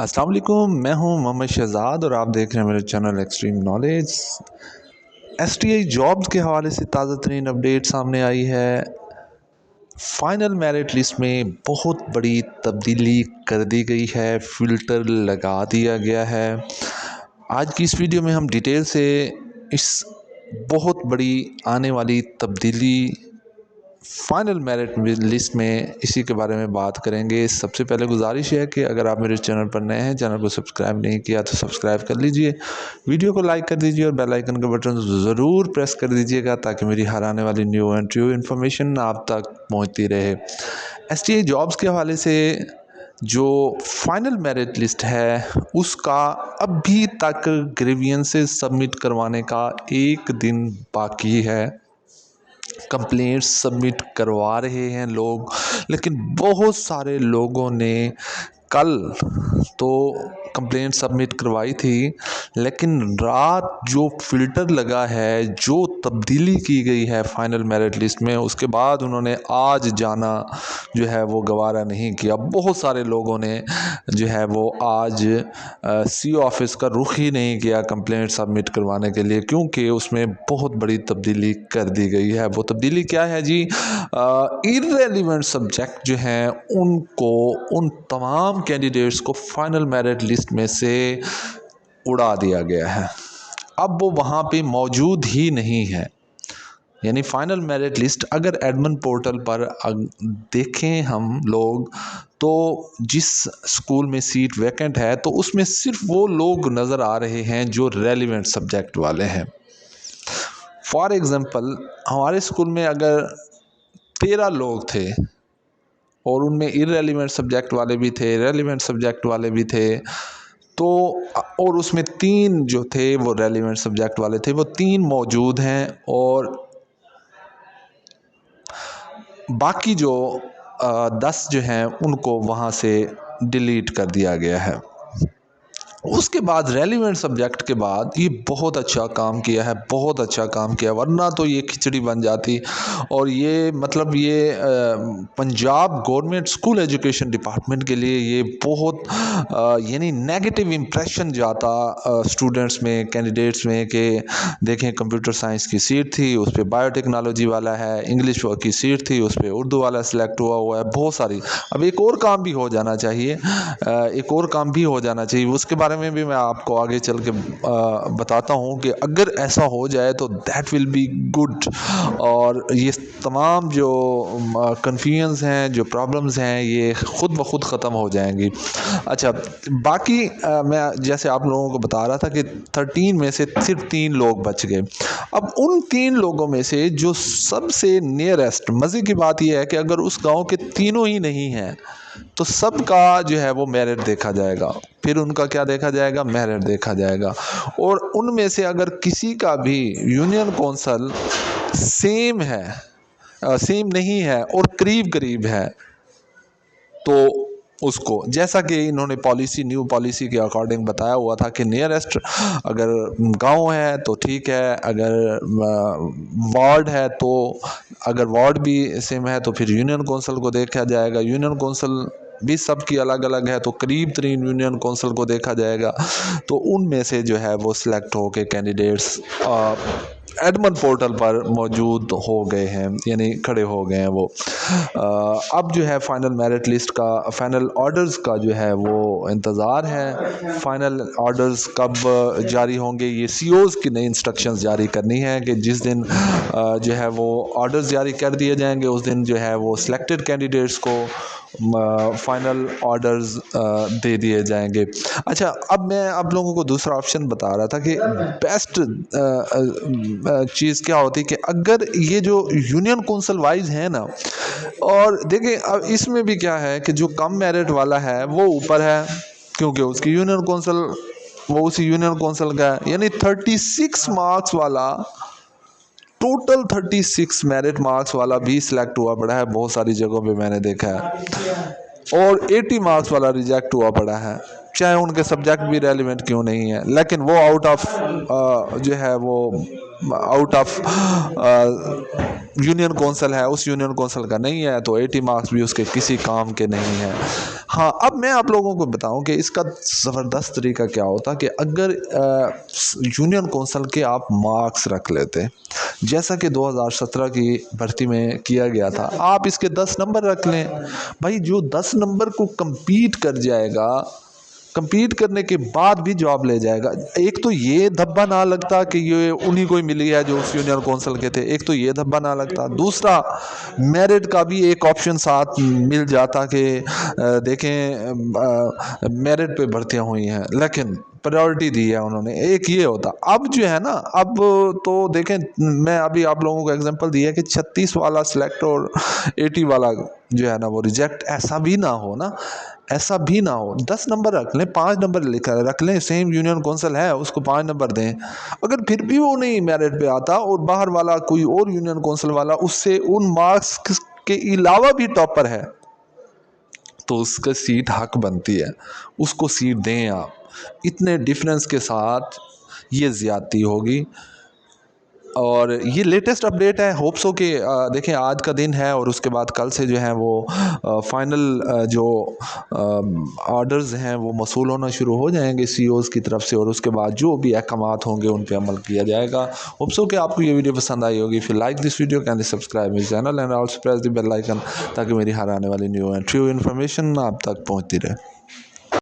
अस्सलाम वालेकुम, मैं हूं मोहम्मद शहजाद और आप देख रहे हैं मेरे channel extreme knowledge. STI jobs के हवाले से ताज़ा तरीन अपडेट सामने आई है। फाइनल मेरिट लिस्ट में बहुत बड़ी तब्दीली कर दी गई है, फ़िल्टर लगा दिया गया है। आज की इस वीडियो में हम डिटेल से इस बहुत बड़ी आने वाली तब्दीली फाइनल मेरिट लिस्ट में इसी के बारे में बात करेंगे। सबसे पहले गुजारिश है कि अगर आप मेरे चैनल पर नए हैं, चैनल को सब्सक्राइब नहीं किया तो सब्सक्राइब कर लीजिए, वीडियो को लाइक कर दीजिए और बेल आइकन का बटन ज़रूर प्रेस कर दीजिएगा ताकि मेरी हर आने वाली न्यू एंड ट्रू इन्फॉर्मेशन आप तक पहुंचती रहे। एसटीआई जॉब्स के हवाले से जो फाइनल मेरिट लिस्ट है उसका अभी तक ग्रीवियंसेस सबमिट करवाने का एक दिन बाकी है। कंप्लेंट्स सबमिट करवा रहे हैं लोग, लेकिन बहुत सारे लोगों ने कल तो कंप्लेंट सबमिट करवाई थी, लेकिन रात जो फ़िल्टर लगा है, जो तब्दीली की गई है फाइनल मेरिट लिस्ट में, उसके बाद उन्होंने आज जाना जो है वो गवारा नहीं किया। बहुत सारे लोगों ने जो है वो आज सी ऑफिस का रुख ही नहीं किया कंप्लेंट सबमिट करवाने के लिए, क्योंकि उसमें बहुत बड़ी तब्दीली कर दी गई है। वो तब्दीली क्या है जी? इररेलेवेंट सब्जेक्ट जो हैं उनको, उन तमाम कैंडिडेट्स को फाइनल मेरिट लिस्ट में से उड़ा दिया गया है। अब वो वहाँ पे मौजूद ही नहीं है। यानी फाइनल मेरिट लिस्ट अगर एडमिन पोर्टल पर देखें हम लोग, तो जिस स्कूल में सीट वैकेंट है तो उसमें सिर्फ वो लोग नज़र आ रहे हैं जो रेलिवेंट सब्जेक्ट वाले हैं। फॉर एग्ज़ाम्पल, हमारे स्कूल में अगर 13 लोग थे और उनमें इररेलेवेंट सब्जेक्ट वाले भी थे, रेलिवेंट सब्जेक्ट वाले भी थे, तो और उसमें 3 जो थे वो रेलिवेंट सब्जेक्ट वाले थे, वो 3 मौजूद हैं और बाकी जो 10 जो हैं उनको वहाँ से डिलीट कर दिया गया है। उसके बाद रेलिवेंट सब्जेक्ट के बाद ये बहुत अच्छा काम किया है, बहुत अच्छा काम किया, वरना तो ये खिचड़ी बन जाती। और ये मतलब ये Punjab government school education department के लिए ये बहुत यानी नेगेटिव इम्प्रेशन जाता स्टूडेंट्स में, कैंडिडेट्स में, कि देखें कंप्यूटर साइंस की सीट थी उस पर बायोटेक्नोलॉजी वाला है, इंग्लिश की सीट थी उस पर उर्दू वाला सिलेक्ट हुआ है, बहुत सारी। अब एक और काम भी हो जाना चाहिए, एक और काम भी हो जाना चाहिए, उसके बारे में भी मैं आपको आगे चल के बताता हूँ कि अगर ऐसा हो जाए तो दैट विल बी गुड, और ये तमाम जो कन्फ्यूजन्स हैं, जो प्रॉब्लम्स हैं, ये ख़ुद ब खुद ख़त्म हो जाएंगी। अच्छा, बाकी मैं जैसे आप लोगों को बता रहा था कि 13 में से सिर्फ 3 लोग बच गए। अब उन 3 लोगों में से जो सबसे नियरेस्ट, मज़े की बात यह है कि अगर उस गांव के तीनों ही नहीं हैं तो सबका जो है वो मेरिट देखा जाएगा। फिर उनका क्या देखा जाएगा? मेरिट देखा जाएगा। और उनमें से अगर किसी का भी यूनियन कौंसल सेम है, सेम नहीं है और करीब करीब है, तो उसको, जैसा कि इन्होंने पॉलिसी, न्यू पॉलिसी के अकॉर्डिंग बताया हुआ था कि नियरेस्ट अगर गांव है तो ठीक है, अगर वार्ड है तो अगर वार्ड भी सेम है तो फिर यूनियन कौंसल को देखा जाएगा। यूनियन कौंसल भी सबकी अलग अलग है तो करीब तरीन यूनियन कौंसल को देखा जाएगा। तो उनमें से जो है वो सिलेक्ट होके कैंडिडेट्स एडमिन पोर्टल पर मौजूद हो गए हैं, यानी खड़े हो गए हैं वो। अब जो है फाइनल मेरिट लिस्ट का, फाइनल ऑर्डर्स का जो है वो इंतज़ार है। फाइनल ऑर्डर्स कब जारी होंगे? ये सीओज़ की नई इंस्ट्रक्शंस जारी करनी है कि जिस दिन जो है वो ऑर्डर्स जारी कर दिए जाएंगे उस दिन जो है वो सिलेक्टेड कैंडिडेट्स को फाइनल ऑर्डर्स दे दिए जाएंगे। अच्छा, अब मैं आप लोगों को दूसरा ऑप्शन बता रहा था कि बेस्ट चीज़ क्या होती कि अगर ये जो यूनियन कौंसल वाइज है ना, और देखिए अब इसमें भी क्या है कि जो कम मेरिट वाला है वो ऊपर है क्योंकि उसकी यूनियन कौंसल, वो उसी यूनियन कौंसल का है। यानी 36 मार्क्स वाला, टोटल 36 मेरिट मार्क्स वाला भी सिलेक्ट हुआ पड़ा है, बहुत सारी जगहों पे मैंने देखा है, और 80 मार्क्स वाला रिजेक्ट हुआ पड़ा है। चाहे उनके सब्जेक्ट भी रेलिवेंट क्यों नहीं है, लेकिन वो आउट ऑफ जो है वो आउट ऑफ यूनियन कौंसिल है, उस यूनियन कौंसिल का नहीं है, तो 80 मार्क्स भी उसके किसी काम के नहीं हैं। हाँ, अब मैं आप लोगों को बताऊं कि इसका ज़बरदस्त तरीका क्या होता कि अगर यूनियन कौंसिल के आप मार्क्स रख लेते, जैसा कि 2017 की भर्ती में किया गया था, आप इसके 10 नंबर रख लें भाई। जो 10 नंबर को compete कर जाएगा, compete करने के बाद भी जॉब ले जाएगा। एक तो ये धब्बा ना लगता कि ये उन्हीं को ही मिली है जो उस यूनियन कौंसिल के थे, एक तो ये धब्बा ना लगता, दूसरा मेरिट का भी एक ऑप्शन साथ मिल जाता कि देखें मेरिट पे भर्तियां हुई हैं लेकिन प्रायोरिटी दी है उन्होंने, एक ये होता। अब जो है ना, अब तो देखें, मैं अभी आप लोगों को एग्जांपल दिया कि 36 वाला सिलेक्ट और 80 वाला जो है ना वो रिजेक्ट, ऐसा भी ना हो ना, ऐसा भी ना हो। 10 नंबर रख लें, 5 नंबर लिखा रख लें, सेम यूनियन कौंसिल है उसको 5 नंबर दें। अगर फिर भी वो नहीं मेरिट पे आता और बाहर वाला कोई और यूनियन कौंसिल वाला उससे उन मार्क्स के अलावा भी टॉपर है, तो उसका सीट हक बनती है, उसको सीट दें आप। इतने डिफरेंस के साथ ये ज़्यादती होगी। और ये लेटेस्ट अपडेट है, होप सो कि देखें आज का दिन है और उसके बाद कल से जो है वो फाइनल जो ऑर्डर्स हैं वो मसूल होना शुरू हो जाएंगे सीईओज़ की तरफ से, और उसके बाद जो भी अहकामात होंगे उन पे अमल किया जाएगा। होप सो कि आपको ये वीडियो पसंद आई होगी। फिर like this video, can subscribe मेरे channel and also press the bell icon, ताकि मेरी हर आने वाली न्यू एंड ट्रू इन्फॉर्मेशन आप तक पहुँचती रहे।